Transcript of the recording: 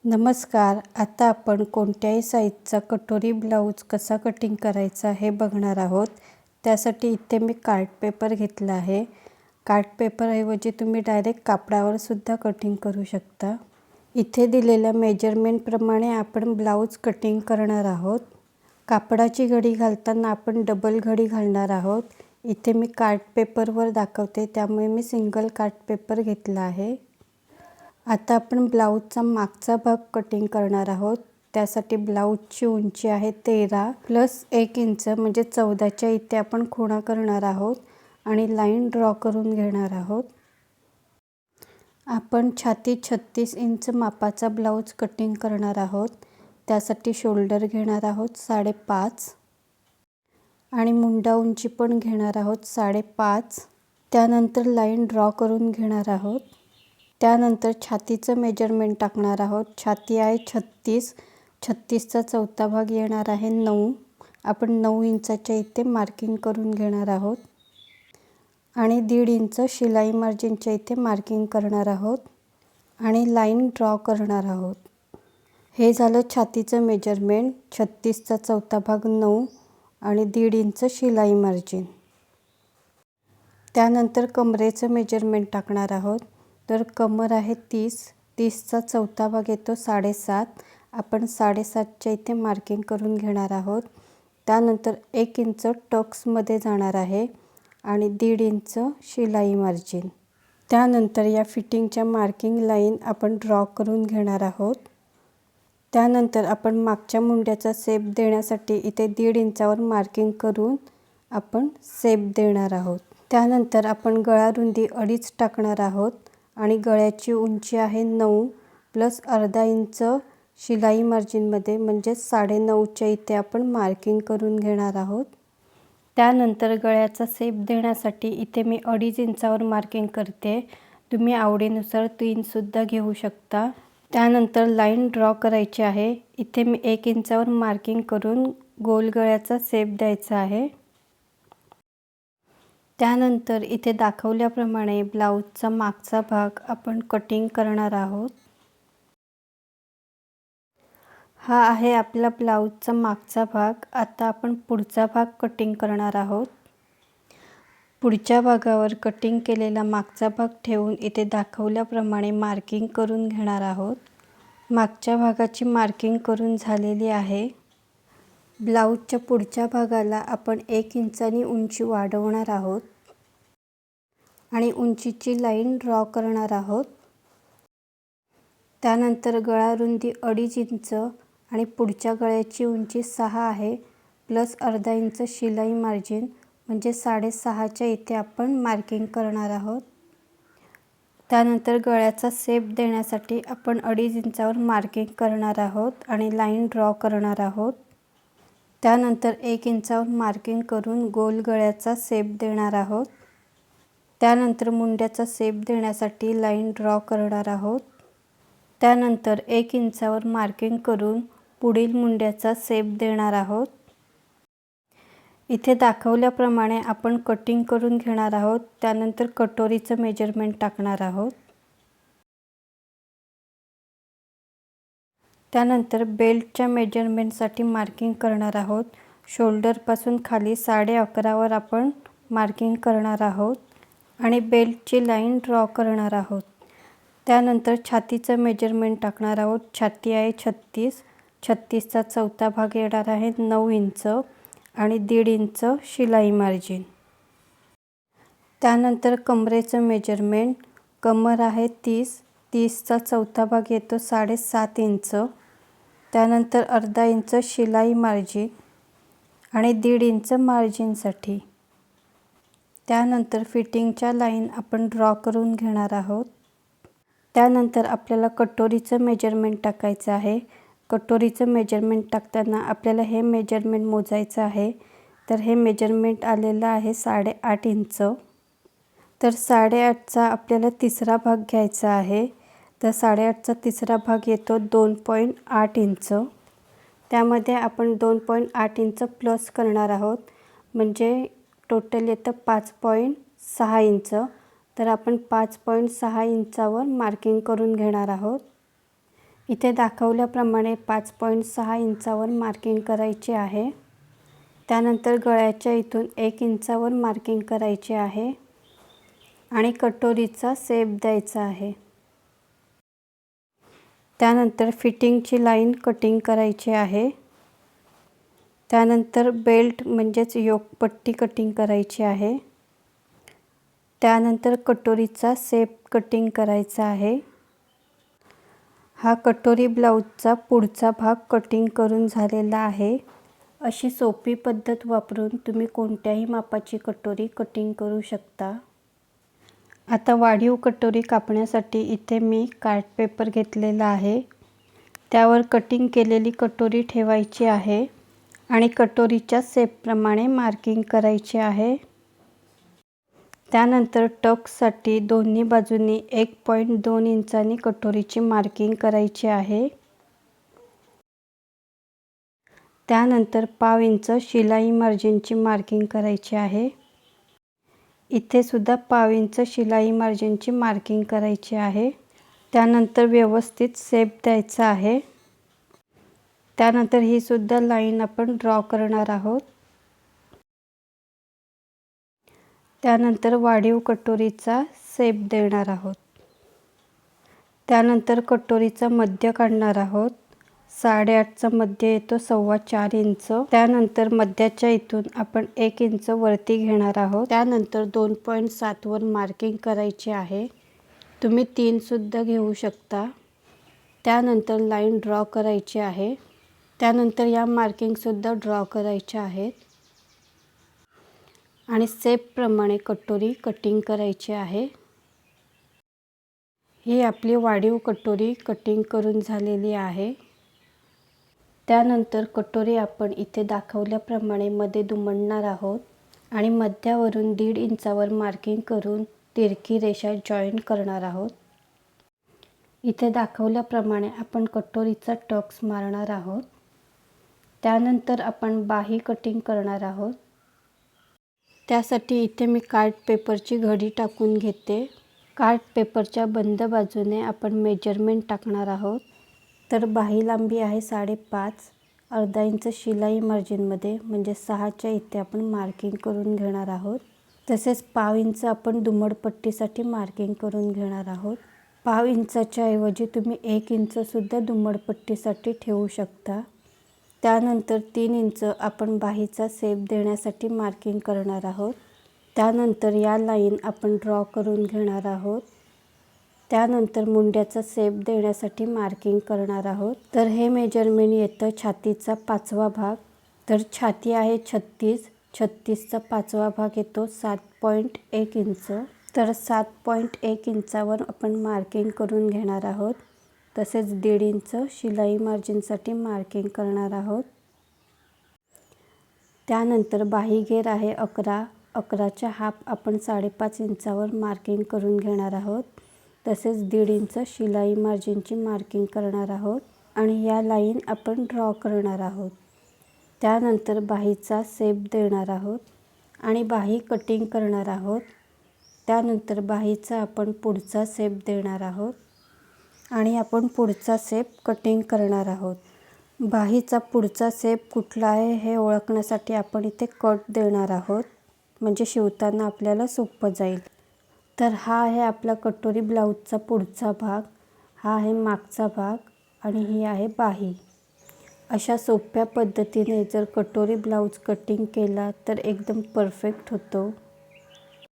नमस्कार. आता आपण कोणत्याही साईजचा कटोरी ब्लाऊज कसा कटिंग करायचा हे बघणार आहोत. त्यासाठी इथे मी कार्ड पेपर घेतला आहे. कार्ड पेपरऐवजी तुम्ही डायरेक्ट कापडावर सुद्धा कटिंग करू शकता. इथे दिलेल्या मेजरमेंटप्रमाणे आपण ब्लाऊज कटिंग करणार आहोत. कापडाची घडी घालताना आपण डबल घडी घालणार आहोत. इथे मी कार्ड पेपरवर दाखवते, त्यामुळे मी सिंगल कार्ड पेपर घेतला आहे. आता आपण ब्लाऊजचा मागचा भाग कटिंग करणार आहोत. त्यासाठी ब्लाऊजची उंची आहे 13 प्लस 1 इंच म्हणजे 14च्या इथे आपण खुणा करणार आहोत आणि लाईन ड्रॉ करून घेणार आहोत. आपण छाती 36 इंच मापाचा ब्लाऊज कटिंग करणार आहोत. त्यासाठी शोल्डर घेणार आहोत 5.5 आणि मुंडा उंची पण घेणार आहोत 5.5. त्यानंतर लाईन ड्रॉ करून घेणार आहोत. त्यानंतर छातीचं मेजरमेंट टाकणार आहोत. छाती आहे 36. 36चा चौथा भाग येणार आहे 9. आपण 9 इंचाच्या इथे मार्किंग करून घेणार आहोत आणि 1.5 इंच शिलाई मार्जिनच्या इथे मार्किंग करणार आहोत आणि लाईन ड्रॉ करणार आहोत. हे झालं छातीचं मेजरमेंट. 36चा चौथा भाग 9 आणि 1.5 इंच शिलाई मार्जिन. त्यानंतर कमरेचं मेजरमेंट टाकणार आहोत. तर कमर आहे 30. 30चा चौथा भाग येतो 7.5. आपण 7.5च्या इथे मार्किंग करून घेणार आहोत. त्यानंतर 1 इंच टक्समध्ये जाणार आहे आणि 1.5 इंच शिलाई मार्जिन. त्यानंतर या फिटिंगच्या मार्किंग लाईन आपण ड्रॉ करून घेणार आहोत. त्यानंतर आपण मागच्या मुंड्याचा शेप देण्यासाठी इथे 1.5 इंचावर मार्किंग करून आपण शेप देणार आहोत. त्यानंतर आपण गळा रुंदी 2.5 टाकणार आहोत आणि गळ्याची उंची आहे 9 प्लस अर्धा इंच शिलाई मार्जिनमध्ये म्हणजे 9.5च्या इथे आपण मार्किंग करून घेणार आहोत. त्यानंतर गळ्याचा शेप देण्यासाठी इथे मी 2.5 इंचावर मार्किंग करते. तुम्ही आवडीनुसार 3 सुद्धा घेऊ शकता. त्यानंतर लाईन ड्रॉ करायची आहे. इथे मी 1 इंचावर मार्किंग करून गोल गळ्याचा शेप द्यायचा आहे. त्यानंतर इथे दाखवल्याप्रमाणे ब्लाऊजचा मागचा भाग आपण कटिंग करणार आहोत. हा आहे आपला ब्लाऊजचा मागचा भाग. आता आपण पुढचा भाग कटिंग करणार आहोत. पुढच्या भागावर कटिंग केलेला मागचा भाग ठेवून इथे दाखवल्याप्रमाणे मार्किंग करून घेणार आहोत. मागच्या भागाची मार्किंग करून झालेली आहे. ब्लाऊजच्या पुढच्या भागाला आपण 1 इंचानी उंची वाढवणार आहोत आणि उंचीची लाईन ड्रॉ करणार आहोत. त्यानंतर गळा रुंदी 2.5 इंच आणि पुढच्या गळ्याची उंची 6 आहे प्लस अर्धा इंच शिलाई मार्जिन म्हणजे 6.5च्या इथे आपण मार्किंग करणार आहोत. त्यानंतर गळ्याचा शेप देण्यासाठी आपण 2.5 इंचावर मार्किंग करणार आहोत आणि लाईन ड्रॉ करणार आहोत. त्यानंतर 1 इंचावर मार्किंग करून गोल गळ्याचा शेप देणार आहोत. त्यानंतर मुंड्याचा शेप देण्यासाठी लाईन ड्रॉ करणार आहोत. त्यानंतर 1 इंचावर मार्किंग करून पुढील मुंड्याचा शेप देणार आहोत. इथे दाखवल्याप्रमाणे आपण कटिंग करून घेणार आहोत. त्यानंतर कटोरीचं मेजरमेंट टाकणार आहोत. त्यानंतर बेल्टच्या मेजरमेंटसाठी मार्किंग करणार आहोत. शोल्डरपासून खाली 11.5वर आपण मार्किंग करणार आहोत आणि बेल्टची लाईन ड्रॉ करणार आहोत. त्यानंतर छातीचं मेजरमेंट टाकणार आहोत. छाती आहे 36. 36चा चौथा भाग येणार आहे 9 इंच आणि 1.5 इंच शिलाई मार्जिन. त्यानंतर कमरेचं मेजरमेंट. कमर आहे 30. 30चा चौथा भाग येतो 7.5 इंच. त्यानंतर अर्धा इंच शिलाई मार्जिन आणि 1.5 इंच मार्जिनसाठी. त्यानंतर फिटिंगच्या लाईन आपण ड्रॉ करून घेणार आहोत. त्यानंतर आपल्याला कटोरीचं मेजरमेंट टाकायचं आहे. कटोरीचं मेजरमेंट टाकताना आपल्याला हे मेजरमेंट मोजायचं आहे. तर हे मेजरमेंट आलेलं आहे 8.5 इंच. तर 8.5चा आपल्याला तिसरा भाग घ्यायचा आहे. तर 8.5चा तिसरा भाग येतो 2.8 इंच. त्यामध्ये आपण 2.8 इंच प्लस करणार आहोत म्हणजे टोटल येतं 5.6 इंच. तर आपण 5.6 इंचावर मार्किंग करून घेणार आहोत. इथे दाखवल्याप्रमाणे 5.6 इंचावर मार्किंग करायचे आहे। त्यानंतर गळ्याच्या इथून 1 इंचावर मार्किंग करायचे आहे आणि कटोरीचा शेप द्यायचा आहे। त्यानंतर फिटिंगची लाईन कटिंग करायची आहे। त्यानंतर बेल्ट म्हणजेच योकपट्टी कटिंग करायची आहे। त्यानंतर कटोरीचा शेप कटिंग करायचा आहे। हा कटोरी ब्लाऊजचा पुढचा भाग कटिंग करून झालेला आहे। अशी सोपी पद्धत वापरून तुम्ही कोणत्याही मापाची कटोरी कटिंग करू शकता। आता वाढीव कटोरी कापण्यासाठी इथे मी कार्ड पेपर घेतलेला आहे। त्यावर कटिंग केलेली कटोरी ठेवायची आहे आणि कटोरीच्या शेपप्रमाणे मार्किंग करायचे आहे। त्यानंतर टक्ससाठी दोन्ही बाजूंनी 1.2 इंचांनी कटोरीची मार्किंग करायची आहे। त्यानंतर पाव इंच शिलाई मार्जिनची मार्किंग करायची आहे। इथे सुद्धा पाव इंच शिलाई मार्जिनची मार्किंग करायची आहे। त्यानंतर व्यवस्थित शेप द्यायचा आहे। त्यानंतर ही सुद्धा लाईन आपण ड्रॉ करणार आहोत। त्यानंतर वाढीव कटोरीचा शेप देणार आहोत। त्यानंतर कटोरीचा मध्य काढणार आहोत। 8.5चा मध्य येतो 4.25 इंच। त्यानंतर मध्याच्या इथून आपण 1 इंच वरती घेणार आहोत। त्यानंतर 2.7 वर मार्किंग करायची आहे। तुम्ही 3 सुद्धा घेऊ शकता। त्यानंतर लाईन ड्रॉ करायची आहे। त्यानंतर या मार्किंग सुद्धा ड्रॉ करायच्या आहेत आणि शेप प्रमाणे कटोरी कटिंग करायची आहे। ही आपली वाढीव कटोरी कटिंग करून झालेली आहे। त्यानंतर कटोरी आपण इथे दाखवल्याप्रमाणे मध्ये दुमडणार आहोत आणि मध्यावरून 1.5 इंचावर मार्किंग करून तिरकी रेषा जॉईन करणार आहोत। इथे दाखवल्याप्रमाणे आपण कटोरीचा टक्स मारणार आहोत। त्यानंतर आपण बाही कटिंग करणार आहोत। त्यासाठी इथे मी कार्ड पेपरची घडी टाकून घेते। कार्ड पेपरच्या बंद बाजूने आपण मेजरमेंट टाकणार आहोत। तर बाही लांबी आहे 5.5, अर्धा इंच शिलाई मार्जिनमध्ये म्हणजे 6च्या इथे आपण मार्किंग करून घेणार आहोत। तसेच पाव इंच आपण दुमडपट्टीसाठी मार्किंग करून घेणार आहोत। पाव इंचाच्या ऐवजी तुम्ही 1 इंच सुद्धा दुमडपट्टीसाठी ठेवू शकता। त्यानंतर 3 इंच आपण बाहीचा शेप देण्यासाठी मार्किंग करणार आहोत। त्यानंतर या लाईन आपण ड्रॉ करून घेणार आहोत। त्यानंतर मुंड्याचा शेप देण्यासाठी मार्किंग करणार आहोत। तर हे मेजरमेंट येतं छातीचा 5वा भाग। तर छाती आहे 36, 36चा 5वा भाग येतो 7.1 इंच। तर 7.1 इंचावर आपण मार्किंग करून घेणार आहोत। तसेच 1.5 इंच शिलाई मार्जिनसाठी मार्किंग करणार आहोत। त्यानंतर बाही घेर आहे 11, 11च्या हाफ आपण 5.5 इंचावर मार्किंग करून घेणार आहोत। तसेच 1.5 इंच शिलाई मार्जिनची मार्किंग करणार आहोत आणि या लाईन आपण ड्रॉ करणार आहोत। त्यानंतर बाहीचा शेप देणार आहोत आणि बाही कटिंग करणार आहोत। त्यानंतर बाहीचा आपण पुढचा शेप देणार आहोत आणि आपण पुढचा शेप कटिंग करणार आहोत। बाहीचा पुढचा शेप कुठला आहे हे ओळखण्यासाठी आपण इथे कट देणार आहोत, म्हणजे शिवताना आपल्याला सोपं जाईल। तर हा आहे आपला कटोरी ब्लाऊजचा पुढचा भाग, हा आहे मागचा भाग आणि ही आहे बाही। अशा सोप्या पद्धतीने जर कटोरी ब्लाऊज कटिंग केला तर एकदम परफेक्ट होतो।